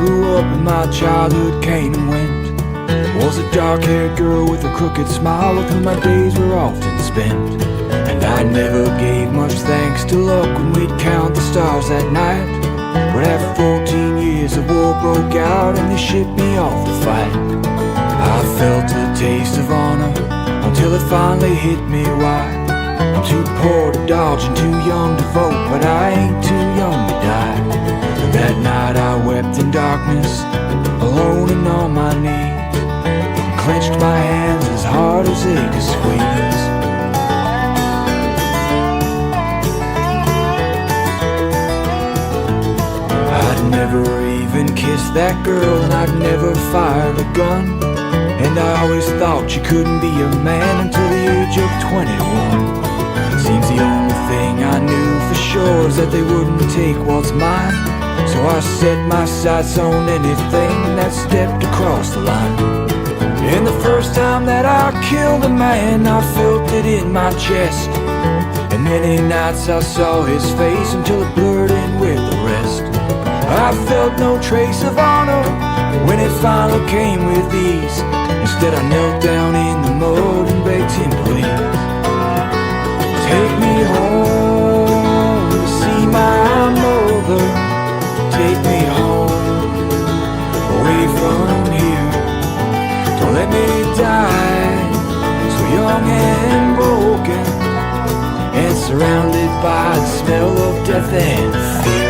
grew up and my childhood came and went. Was a dark-haired girl with a crooked smile with whom my days were often spent. And I never gave much thanks to luck when we'd count the stars that night. But after 14 years the war broke out and they shipped me off to fight. I felt a taste of honor until it finally hit me why. I'm too poor to dodge and too young to vote, but I ain't too young to die. And that night I wept in darkness, alone and on my knees, and clenched my hands as hard as they could squeeze. I'd never even kissed that girl, and I'd never fired a gun. And I always thought you couldn't be a man until the age of 21. Seems the only thing I knew for sure is that they wouldn't take what's mine. So I set my sights on anything that stepped across the line. And the first time that I killed a man, I felt it in my chest. And many nights I saw his face until it blurred in with the rest. I felt no trace of honor when it finally came with ease. Instead I knelt down in the mud and begged him please. Take me home to see my mother. Take me home, away from here. Don't let me die, so young and broken, and surrounded by the smell of death and fear.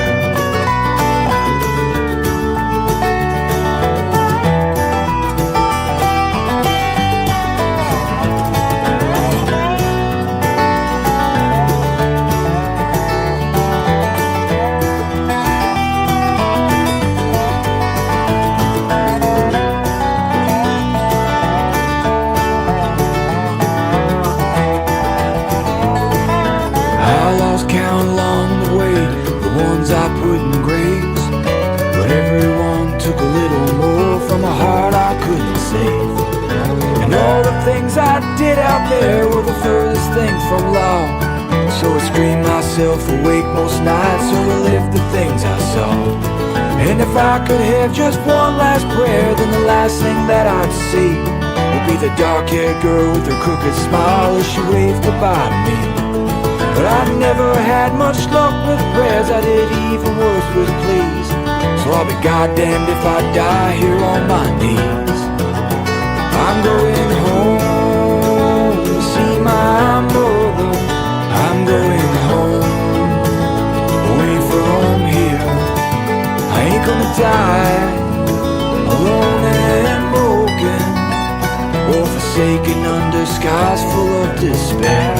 I put in graves, but everyone took a little more from a heart I couldn't save. And all the things I did out there were the furthest thing from law. So I screamed myself awake most nights to relive the things I saw. And if I could have just one last prayer, then the last thing that I'd see would be the dark-haired girl with her crooked smile as she waved goodbye to me. But I never had much luck with prayers, I did even worse with pleas. So I'll be goddamned if I die here on my knees. I'm going home to see my mother. I'm going home, away from here. I ain't gonna die, alone and broken, or forsaken under skies full of despair.